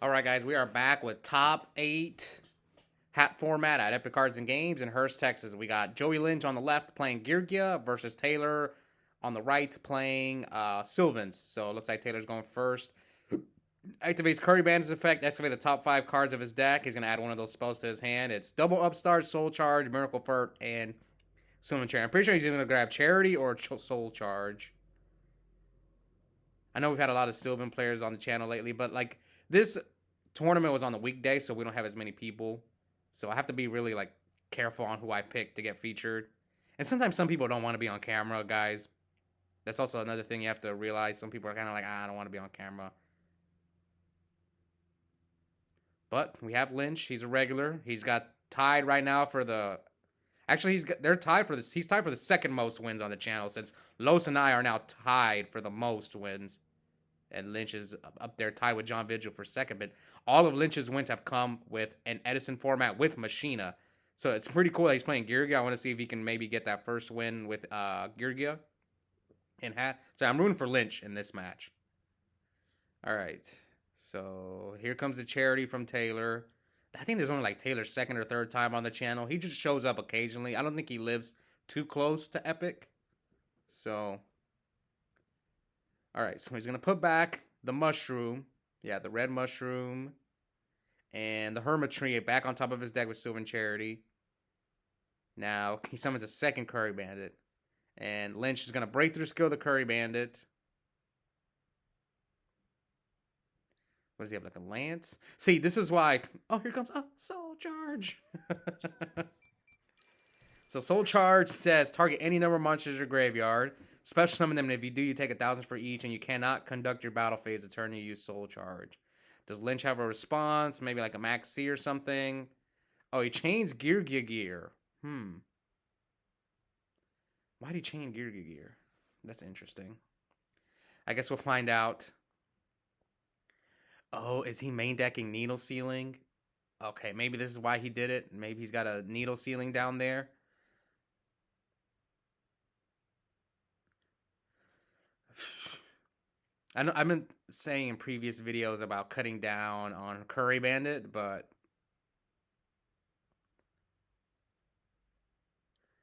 All right, guys, we are back with top 8 hat format at Epic Cards and Games in Hurst, Texas. We got Joey Linch on the left playing Geargia versus Taylor on the right playing Sylvans. So it looks like Taylor's going first. Activates Curry Bandit's effect. Activate the top 5 cards of his deck. He's going to add one of those spells to his hand. It's Double Upstart, Soul Charge, Miracle Furt, and Sylvan Charity. I'm pretty sure he's going to grab Charity or Soul Charge. I know we've had a lot of Sylvan players on the channel lately, but like this tournament was on the weekday, so we don't have as many people. So I have to be really like careful on who I pick to get featured. And sometimes some people don't want to be on camera, guys. That's also another thing you have to realize. Some people are kind of like, I don't want to be on camera. But we have Linch. He's a regular. He's got tied right now for the. Actually, they're tied for this. He's tied for the second most wins on the channel since Los and I are now tied for the most wins. And Linch is up there tied with John Vigil for second. But all of Lynch's wins have come with an Edison format with Machina. So it's pretty cool that he's playing Geargia. I want to see if he can maybe get that first win with Geargia in hat. So I'm rooting for Linch in this match. All right. So here comes the charity from Taylor. I think there's only like Taylor's second or third time on the channel. He just shows up occasionally. I don't think he lives too close to Epic. So, all right. So he's going to put back the mushroom. Yeah, the red mushroom. And the hermit tree back on top of his deck with Sylvan Charity. Now, he summons a second Curry Bandit. And Lynch is going to break through skill the Curry Bandit. What does he have, like a lance? See, this is why... Oh, here comes... Oh, Soul Charge! So Soul Charge says, target any number of monsters in your graveyard. Special summon them, and if you do, you take 1,000 for each, and you cannot conduct your battle phase the turn you use Soul Charge. Does Lynch have a response? Maybe like a Max C or something? Oh, he chains Gear. Why did he chain Gear? That's interesting. I guess we'll find out. Oh, is he main decking Needle Ceiling? Okay, maybe this is why he did it. Maybe he's got a Needle Ceiling down there. I know I've been saying in previous videos about cutting down on Curry Bandit, but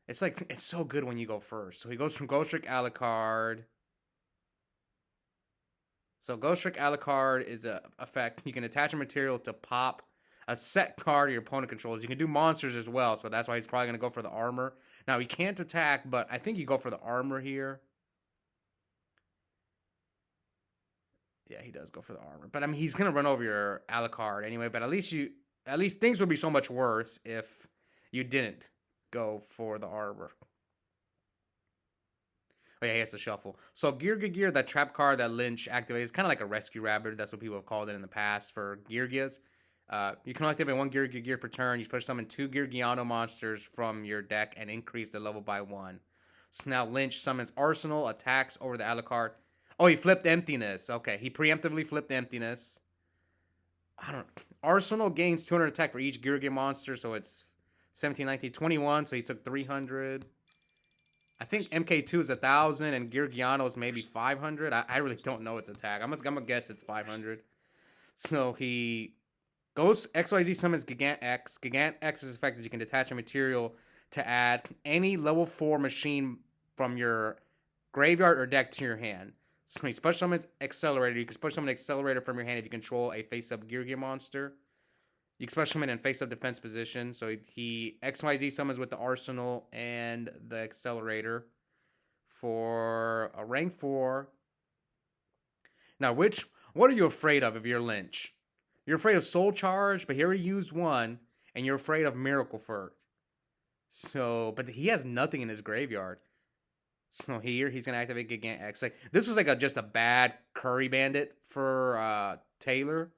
it's like it's so good when you go first. So he goes from Ghost Trick Alucard. So Ghost Trick Alucard is a effect. You can attach a material to pop a set card your opponent controls. You can do monsters as well, so that's why he's probably going to go for the armor. Now, he can't attack, but I think you go for the armor here. Yeah, he does go for the armor. But I mean, he's going to run over your Alucard anyway, but at least things would be so much worse if you didn't go for the armor. Oh yeah, he has to shuffle. So Gear, that trap card that Lynch activates, is kind of like a rescue rabbit. That's what people have called it in the past for Geargias. You can activate one Gear per turn. You push summon 2 Geargiano monsters from your deck and increase the level by 1. So now Lynch summons Arsenal, attacks over the Alucard. Oh, he flipped Emptiness. Okay, he preemptively flipped Emptiness. Arsenal gains 200 attack for each Geargia monster, so it's 17, 19, 21. So he took 300. I think MK2 is 1,000 and Geargiano is maybe 500. I really don't know its attack. I'm gonna guess it's 500. So he goes XYZ summons Gigant X. Gigant X is effective. You can detach a material to add any level 4 machine from your graveyard or deck to your hand. So he special summons Accelerator. You can special summon Accelerator from your hand if you control a face-up Geargia monster. You can special summon in face-up defense position. So he XYZ summons with the Arsenal and the Accelerator for a rank 4. Now, what are you afraid of if you're Lynch? You're afraid of Soul Charge, but he already used one, and you're afraid of Miracle Furt. So, but he has nothing in his graveyard. So here, he's going to activate Gigant X. Like, this was like just a bad Curry Bandit for Taylor.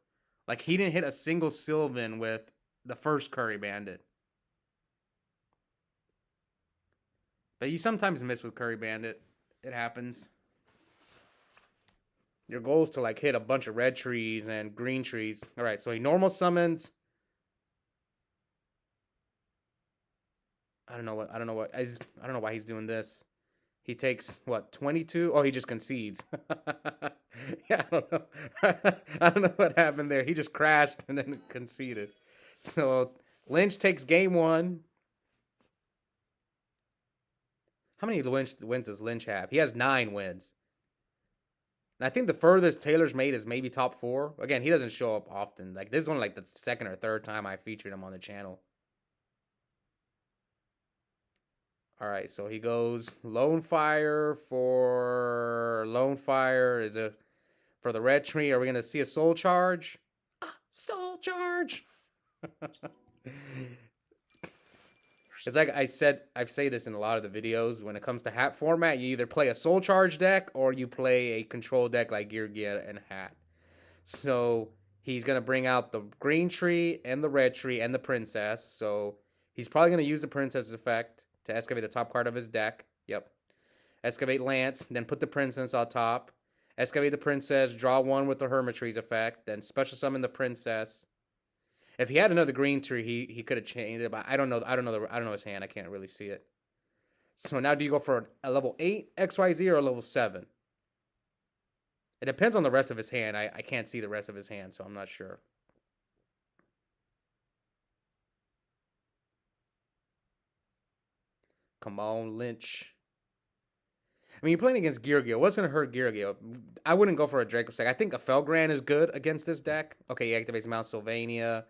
Like, he didn't hit a single Sylvan with the first Curry Bandit. But you sometimes miss with Curry Bandit. It happens. Your goal is to, like, hit a bunch of red trees and green trees. All right, so he normal summons. I don't know why he's doing this. He takes what, 22? Oh, he just concedes. Yeah, I don't know. I don't know what happened there. He just crashed and then conceded. So Lynch takes game one. How many wins does Lynch have? He has 9 wins. And I think the furthest Taylor's made is maybe top four. Again, he doesn't show up often. Like this is only like the second or third time I featured him on the channel. All right, so he goes Lone Fire for Lone Fire is a for the red tree. Are we gonna see a Soul Charge? Soul Charge. It's like I've said this in a lot of the videos. When it comes to hat format, you either play a Soul Charge deck or you play a control deck like Geargia and Hat. So he's gonna bring out the green tree and the red tree and the princess. So he's probably gonna use the princess effect to excavate the top card of his deck. Yep. Excavate Lance, then put the princess on top. Excavate the princess, draw one with the Hermitry's effect, then special summon the princess. If he had another green tree, he could have changed it, but I don't know his hand. I can't really see it. So now do you go for a level 8 XYZ or a level 7? It depends on the rest of his hand. I can't see the rest of his hand, so I'm not sure. Come on, Linch. I mean, you're playing against Geargia. What's going to hurt Geargia? I wouldn't go for a Draco Stack. I think a Felgrand is good against this deck. Okay, he activates Mount Sylvania.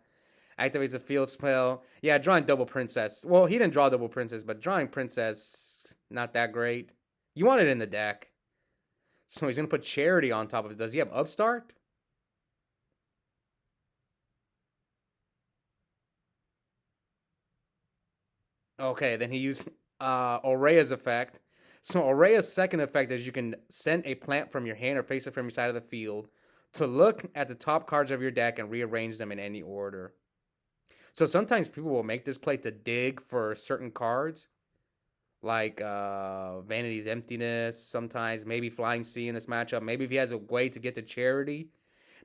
Activates a field spell. Yeah, drawing double princess. Well, he didn't draw double princess, but drawing princess, not that great. You want it in the deck. So he's going to put Charity on top of it. Does he have Upstart? Okay, then he used Aurea's effect. So Aurea's second effect is you can send a plant from your hand or face it from your side of the field to look at the top cards of your deck and rearrange them in any order. So sometimes people will make this play to dig for certain cards, like Vanity's Emptiness, sometimes maybe Flying Sea in this matchup. Maybe if he has a way to get to Charity.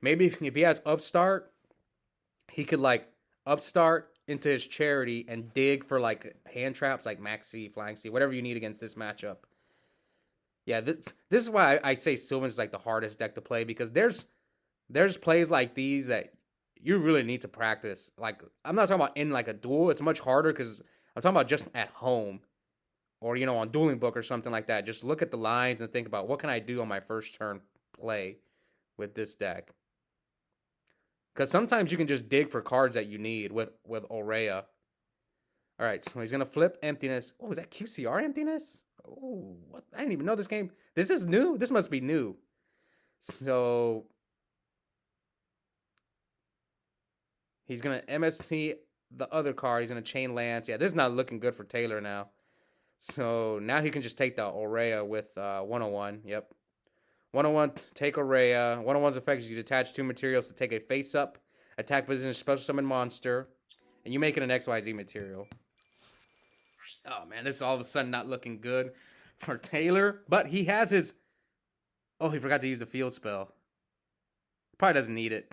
Maybe if he has Upstart, he could like Upstart into his Charity and dig for like hand traps like Max Sea, Flying Sea, whatever you need against this matchup. Yeah, this is why I say Sylvans is like the hardest deck to play, because there's plays like these that you really need to practice. Like, I'm not talking about in like a duel. It's much harder because I'm talking about just at home or, on Dueling Book or something like that. Just look at the lines and think about what can I do on my first turn play with this deck. Because sometimes you can just dig for cards that you need with Aurea. All right, so he's going to flip Emptiness. Oh, is that QCR Emptiness? Oh, what? I didn't even know this game. This is new? This must be new. So he's going to MST the other card. He's going to chain Lance. Yeah, this is not looking good for Taylor now. So now he can just take the Aurea with 101. Yep. 101, take Aurea. 101's effect is you detach 2 materials to take a face-up, attack position, special summon monster, and you make it an XYZ material. Oh, man, this is all of a sudden not looking good for Taylor. But he has his... Oh, he forgot to use the field spell. Probably doesn't need it.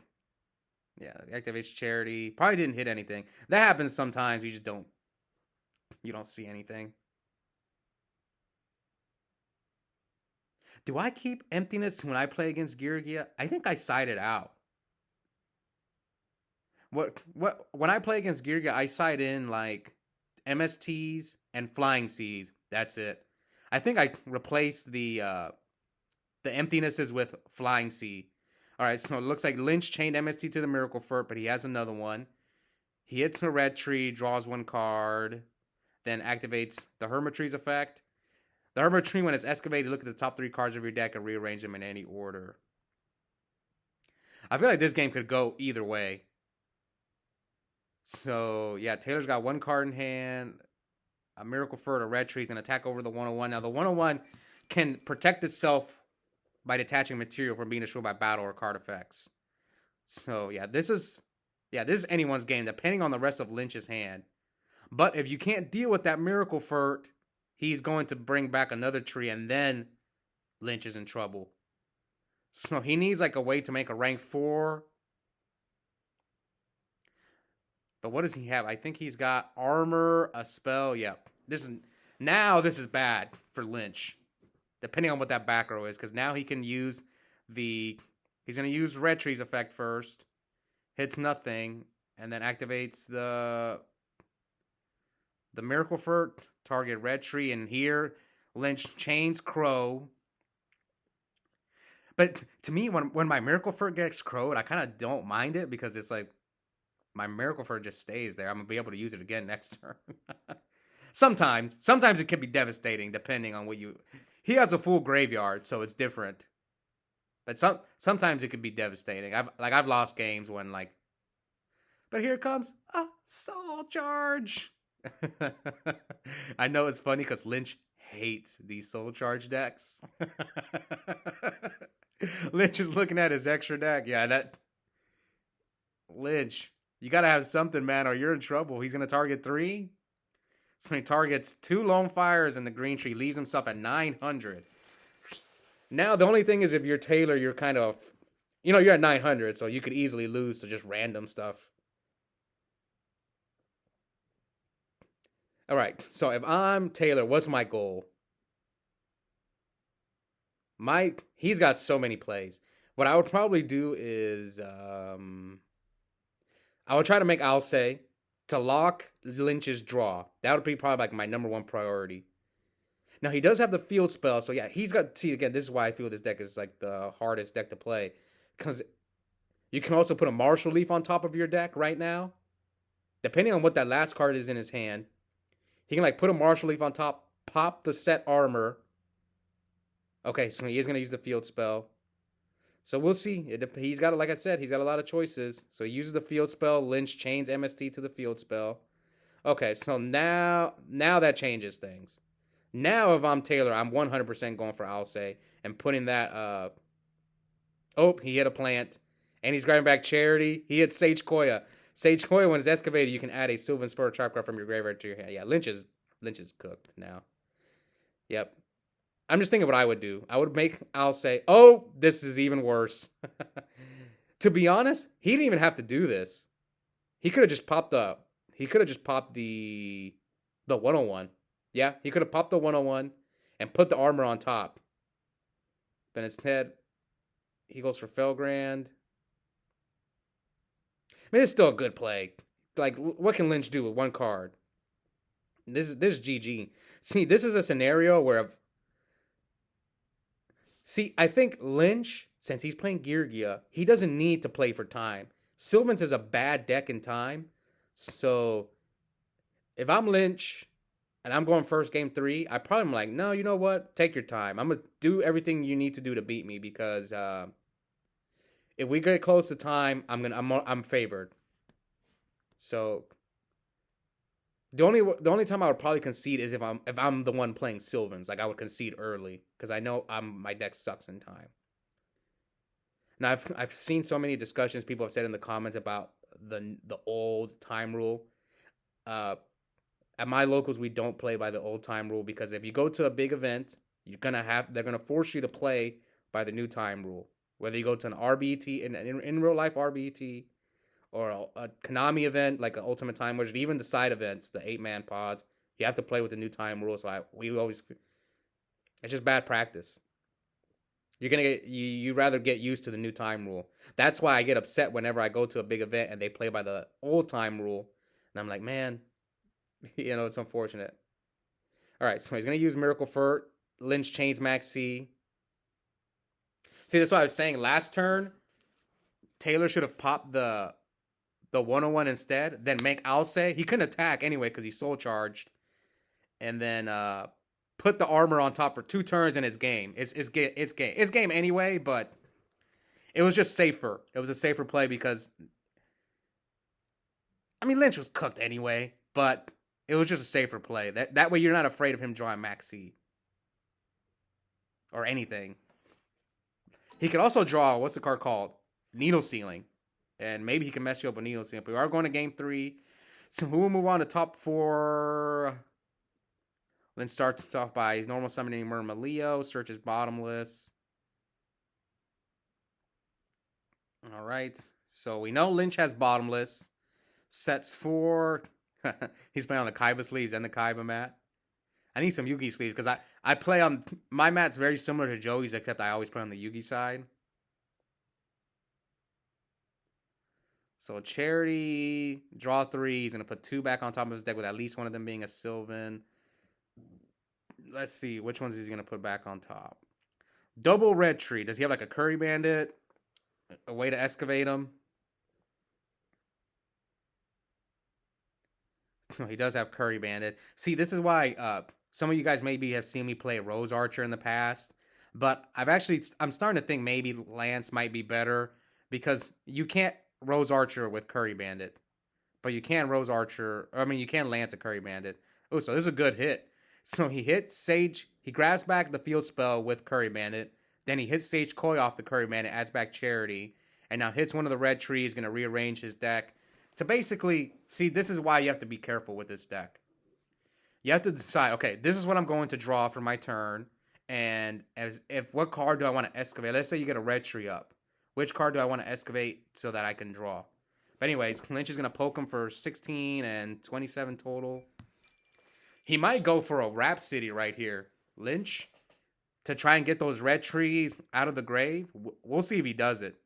Yeah, activates Charity. Probably didn't hit anything. That happens sometimes. You just don't... You don't see anything. Do I keep Emptiness when I play against Geargia? I think I side it out. When I play against Geargia, I side in like MSTs and Flying Seas. That's it. I think I replaced the Emptinesses with Flying Sea. All right, so it looks like Lynch chained MST to the Miracle Furt, but he has another one. He hits a red tree, draws 1 card, then activates the Hermitry's effect. The Hermitry, when it's excavated, look at the top 3 cards of your deck and rearrange them in any order. I feel like this game could go either way. So, yeah, Taylor's got 1 card in hand. A Miracle Furt, a red tree. He's going to attack over the 101. Now, the 101 can protect itself by detaching material from being destroyed by battle or card effects. So, yeah, this is anyone's game, depending on the rest of Lynch's hand. But if you can't deal with that Miracle Furt, he's going to bring back another tree, and then Lynch is in trouble. So he needs like a way to make a rank 4. But what does he have? I think he's got armor, a spell. Yep. This is bad for Lynch. depending on what that back row is, because now he can use the. He's gonna use Red Tree's effect first, hits nothing, and then activates the Miracle Furt, target Red Tree, and here Linch chains Crow. But to me, when my Miracle Furt gets crowed, I kind of don't mind it because it's like my Miracle Furt just stays there. I'm gonna be able to use it again next turn. Sometimes it can be devastating depending on what you. He has a full graveyard, so it's different. But sometimes it can be devastating. I've lost games when like. But here comes a Soul Charge. I know it's funny because Linch hates these Soul Charge decks. Linch is looking at his extra deck. Yeah, that Linch, you gotta have something, man, or you're in trouble. He's gonna target 3. So he targets 2 Lone Fires and the green tree, leaves himself at 900. Now the only thing is if you're Taylor, you're kind of, you're at 900, so you could easily lose to just random stuff. All right, so if I'm Taylor, what's my goal? He's got so many plays. What I would probably do is I would try to make Alcé to lock Lynch's draw. That would be probably like my number 1 priority. Now he does have the field spell, so yeah, he's got. See, again, this is why I feel this deck is like the hardest deck to play, because you can also put a Marshall Leaf on top of your deck right now, depending on what that last card is in his hand. He can like put a Marshall Leaf on top, pop the set armor. Okay, so he is going to use the field spell. So we'll see. He's got, like I said, he's got a lot of choices. So he uses the field spell. Lynch chains MST to the field spell. Okay, so now that changes things. Now if I'm Taylor, I'm 100% going for Alcé and putting that. Oh, he hit a plant. And he's grabbing back Charity. He hit Sage Koya. Sage Koya, when it's excavated, you can add a Sylvan Spur trap card from your graveyard to your hand. Yeah, Lynch is cooked now. Yep. I'm just thinking what I would do. I would make Alcé. Oh, this is even worse. To be honest, he didn't even have to do this. He could have just popped the 101. Yeah, he could have popped the 101 and put the armor on top. But instead, he goes for Felgrand. I mean, it's still a good play. Like, what can Lynch do with 1 card? This is GG. See, this is a scenario where... See, I think Lynch, since he's playing Geargia, he doesn't need to play for time. Sylvans is a bad deck in time. So, if I'm Lynch and I'm going first game 3, I probably am like, no, you know what? Take your time. I'm going to do everything you need to do to beat me because if we get close to time, I'm favored. So, the only time I would probably concede is if I'm the one playing Sylvans. Like I would concede early because I know my deck sucks in time. Now I've seen so many discussions people have said in the comments about the old time rule. At my locals we don't play by the old time rule because if you go to a big event, they're gonna force you to play by the new time rule. Whether you go to an RBT in real life RBT. Or a Konami event, like an Ultimate Time Wizard, even the side events, the 8-man pods, you have to play with the new time rule. So it's just bad practice. You rather get used to the new time rule. That's why I get upset whenever I go to a big event and they play by the old time rule, and I'm like, man, it's unfortunate. All right, so he's gonna use Miracle Furt, Lynch chains Maxi. See, that's what I was saying last turn. Taylor should have popped the 101 instead, then make Alcé. He couldn't attack anyway because he's soul charged. And then put the armor on top for 2 turns and it's game. It's game anyway, but it was just safer. It was a safer play because I mean Lynch was cooked anyway, but it was just a safer play. That way you're not afraid of him drawing Maxi. Or anything. He could also draw, what's the card called? Needle Sealing. And maybe he can mess you up with Needle Sealing. But we are going to game 3. So we'll move on to top 4. Then starts off by normal summoning Murmileo. Searches bottomless. Alright. So we know Lynch has bottomless. Sets 4. He's playing on the Kaiba sleeves and the Kaiba mat. I need some Yugi sleeves because I play on my mat's very similar to Joey's, except I always play on the Yugi side. So Charity, draw 3. He's gonna put 2 back on top of his deck with at least one of them being a Sylvan. Let's see which ones he's gonna put back on top. Double red tree. Does he have like a Curry Bandit? A way to excavate him? So he does have Curry Bandit. See, this is why some of you guys maybe have seen me play Rose Archer in the past, but I'm starting to think maybe Lance might be better because you can't Rose Archer with Curry Bandit, but you can Rose Archer. I mean, you can Lance a Curry Bandit. Oh, so this is a good hit. So he hits Sage. He grabs back the field spell with Curry Bandit. Then he hits Sage Koi off the Curry Bandit, adds back Charity, and now hits one of the red trees. Going to rearrange his deck to basically see. This is why you have to be careful with this deck. You have to decide. Okay, this is what I'm going to draw for my turn, and what card do I want to excavate? Let's say you get a red tree up. Which card do I want to excavate so that I can draw? But anyways, Lynch is going to poke him for 16 and 27 total. He might go for a Rhapsody right here, Lynch, to try and get those red trees out of the grave. We'll see if he does it.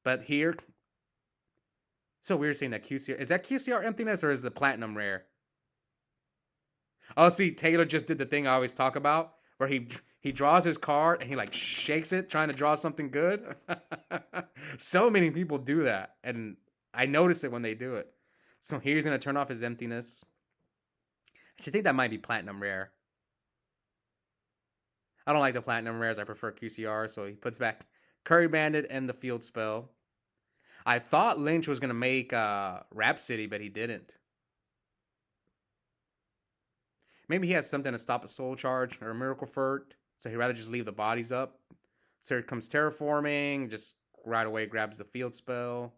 But here, so weird seeing that QCR. Is that QCR emptiness or is the platinum rare? Oh, see, Taylor just did the thing I always talk about, where he draws his card and he like shakes it, trying to draw something good. So many people do that, and I notice it when they do it. So here he's gonna turn off his emptiness. I think that might be platinum rare. I don't like the platinum rares. I prefer QCR. So he puts back Curry Bandit and the field spell. I thought Lynch was gonna make Rhapsody, but he didn't. Maybe he has something to stop a soul charge or a miracle furt, so he'd rather just leave the bodies up. So here comes terraforming, just right away grabs the field spell.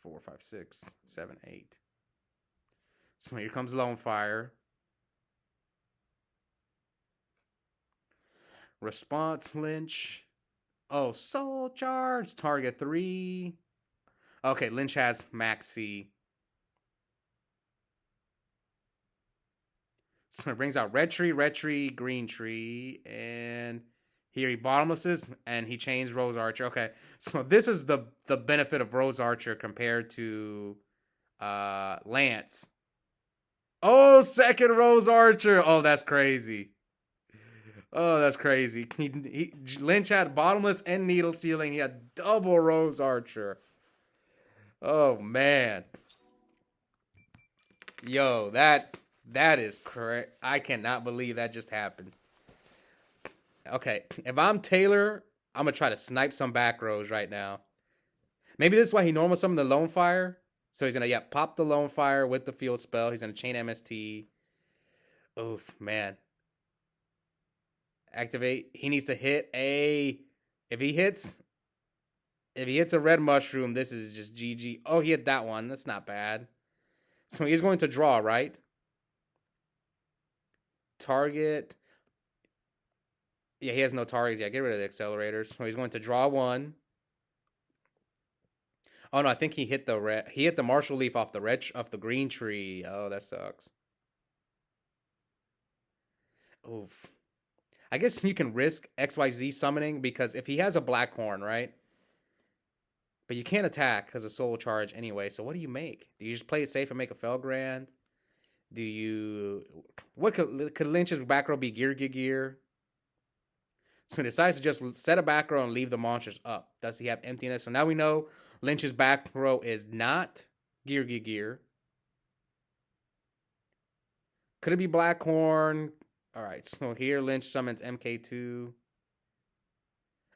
Four, five, six, seven, 8. So here comes Lone Fire. Response Lynch. Oh, soul charge. Target 3. Okay, Lynch has max C. So it brings out red tree, green tree, and here he bottomlesses, and he chains Rose Archer. Okay, so this is the benefit of Rose Archer compared to Lance. Oh, second Rose Archer. Oh, that's crazy. Oh, that's crazy. Lynch had bottomless and needle sealing. He had double Rose Archer. Oh, man. Yo, that is correct. I cannot believe that just happened. Okay, if I'm Taylor, I'm going to try to snipe some back rows right now. Maybe this is why he normal summoned the Lone Fire. So he's going to, pop the Lone Fire with the field spell. He's going to chain MST. Oof, man. Activate. He needs to hit a... If he hits a red mushroom, this is just GG. Oh, he hit that one. That's not bad. So he's going to draw, right? Target. Yeah, he has no targets. Yeah, get rid of the accelerators. So he's going to draw 1. Oh no, I think he hit the red. He hit the Marshall Leaf off the green tree. Oh, that sucks. Oof. I guess you can risk XYZ summoning because if he has a black horn, right? But you can't attack because of soul charge anyway. So what do you make? Do you just play it safe and make a Felgrand? Do you... What could Lynch's back row be? Gear? So he decides to just set a back row and leave the monsters up. Does he have emptiness? So now we know Lynch's back row is not Gear. Could it be Blackhorn? All right, so here Lynch summons MK2.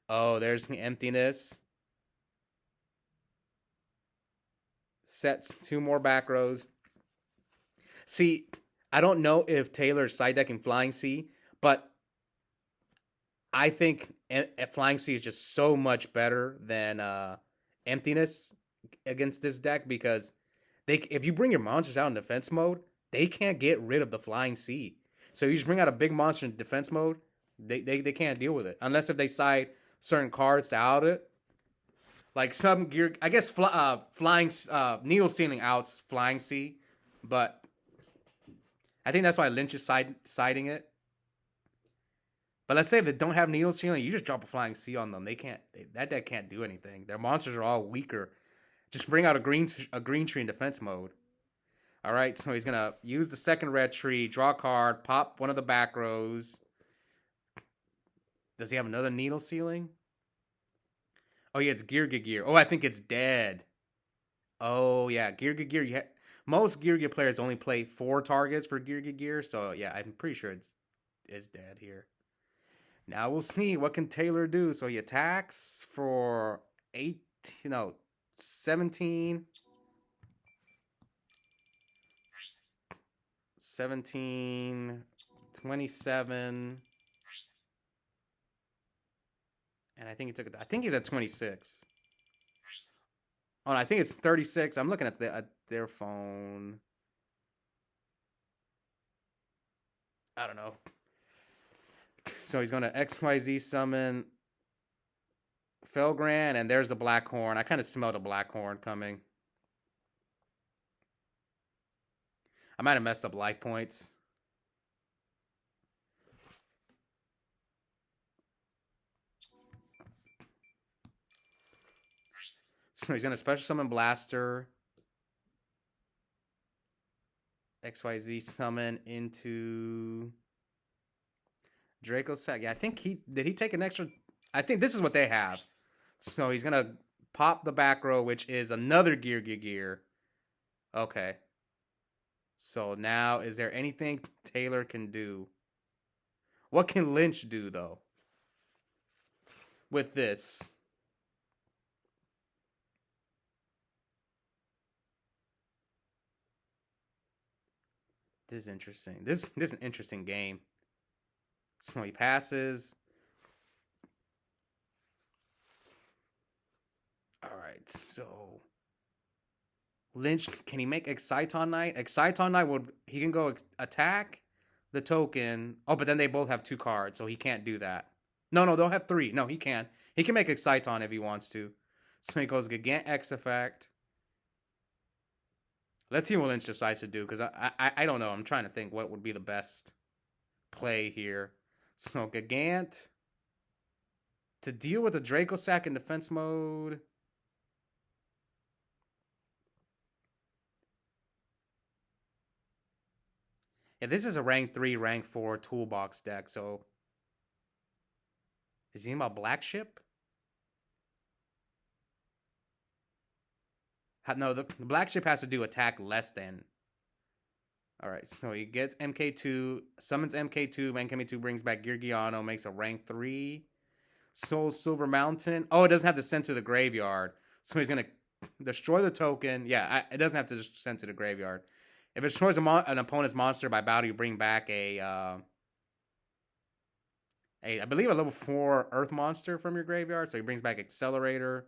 Oh, there's the emptiness. Sets 2 more back rows. See, I don't know if Taylor's side decking Flying Sea, but I think Flying Sea is just so much better than emptiness against this deck because if you bring your monsters out in defense mode, they can't get rid of the Flying Sea. So you just bring out a big monster in defense mode, they can't deal with it. Unless if they side certain cards to out it. Like some gear, I guess flying needle sealing outs flying C, but I think that's why Lynch is siding it. But let's say if they don't have needle sealing, you just drop a flying C on them. They can't. That deck can't do anything. Their monsters are all weaker. Just bring out a green tree in defense mode. All right, so he's gonna use the second red tree, draw a card, pop one of the back rows. Does he have another needle sealing? Oh yeah, it's Gear. Oh, I think it's dead. Oh yeah, Gear. Most Gear players only play 4 targets for Gear. So yeah, I'm pretty sure it's dead here. Now we'll see what can Taylor do. So he attacks for 8, 17, 17, 27, and I think he took it. I think he's at 26. Oh, no, I think it's 36. I'm looking at their phone. I don't know. So he's going to XYZ summon Felgran, and there's the Black Horn. I kind of smelled a Black Horn coming. I might have messed up life points. So he's going to special summon Blaster. XYZ summon into Draco Sack. Yeah, I think did he take an extra? I think this is what they have. So he's going to pop the back row, which is another Gear. Okay. So now, is there anything Taylor can do? What can Lynch do, though? With this? This is interesting. This is an interesting game. So he passes. All right, so Lynch, can he make Exciton Knight? Exciton Knight he can go attack the token. Oh, but then they both have 2 cards, so he can't do that. No, they'll have 3. No, he can. He can make Exciton if he wants to. So he goes Gigant X effect. Let's see what Lynch decides to do, because I don't know. I'm trying to think what would be the best play here. So Gigant to deal with a Draco Sack in defense mode. Yeah, this is a rank 3, rank 4 toolbox deck, so is he about Black Ship? No, the Black Ship has to do attack less than. Alright, so he gets MK2, summons MK2, MK2 brings back Geargiano, makes a rank 3. Soul Silver Mountain. Oh, it doesn't have to send to the graveyard. So he's going to destroy the token. Yeah, it doesn't have to just send to the graveyard. If it destroys an opponent's monster by battle, you bring back I believe a level 4 Earth monster from your graveyard. So he brings back Accelerator.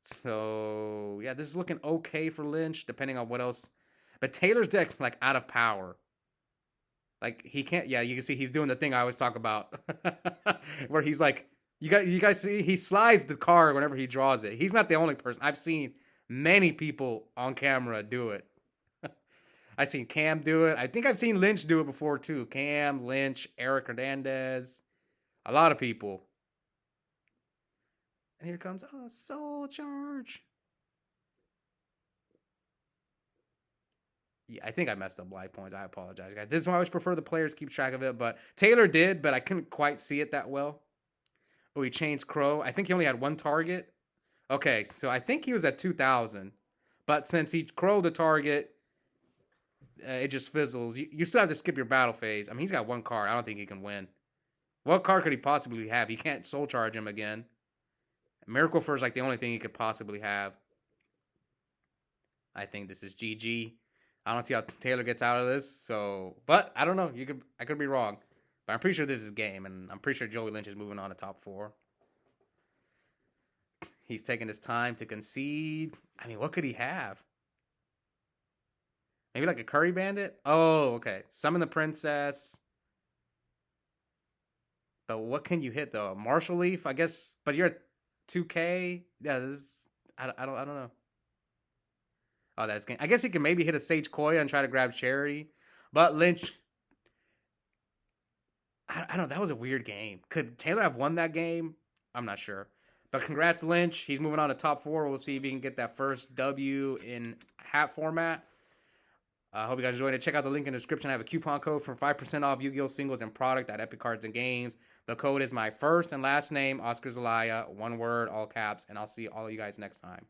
So yeah, this is looking okay for Lynch, depending on what else. But Taylor's deck's like out of power. Like he can't. Yeah, you can see he's doing the thing I always talk about, where he's like, you guys see he slides the card whenever he draws it. He's not the only person. I've seen many people on camera do it. I've seen Cam do it. I think I've seen Lynch do it before too. Cam, Lynch, Eric Hernandez, a lot of people. And here comes Soul Charge. Yeah, I think I messed up life points. I apologize, guys. This is why I always prefer the players keep track of it. But Taylor did, but I couldn't quite see it that well. Oh, he changed Crow. I think he only had 1 target. Okay, so I think he was at 2,000. But since he crowed the target, it just fizzles. You still have to skip your battle phase. I mean, he's got 1 card. I don't think he can win. What card could he possibly have? He can't soul charge him again. Miracle Fur is like the only thing he could possibly have. I think this is GG. I don't see how Taylor gets out of this. So, but I don't know. I could be wrong. But I'm pretty sure this is game, and I'm pretty sure Joey Lynch is moving on to top 4. He's taking his time to concede. I mean, what could he have? Maybe like a Curry Bandit? Oh, okay. Summon the Princess. But what can you hit, though? A Marshall Leaf, I guess. But you're at 2K. Yeah, I don't know. Oh, that's game. I guess he can maybe hit a Sage Koya and try to grab Charity, but Linch. I don't know. That was a weird game. Could Taylor have won that game? I'm not sure. But congrats, Linch. He's moving on to top 4. We'll see if he can get that first W in hat format. I hope you guys enjoyed it. Check out the link in the description. I have a coupon code for 5% off Yu-Gi-Oh! Singles and product at Epic Cards and Games. The code is my first and last name, Oscar Zelaya, one word, all caps, and I'll see all of you guys next time.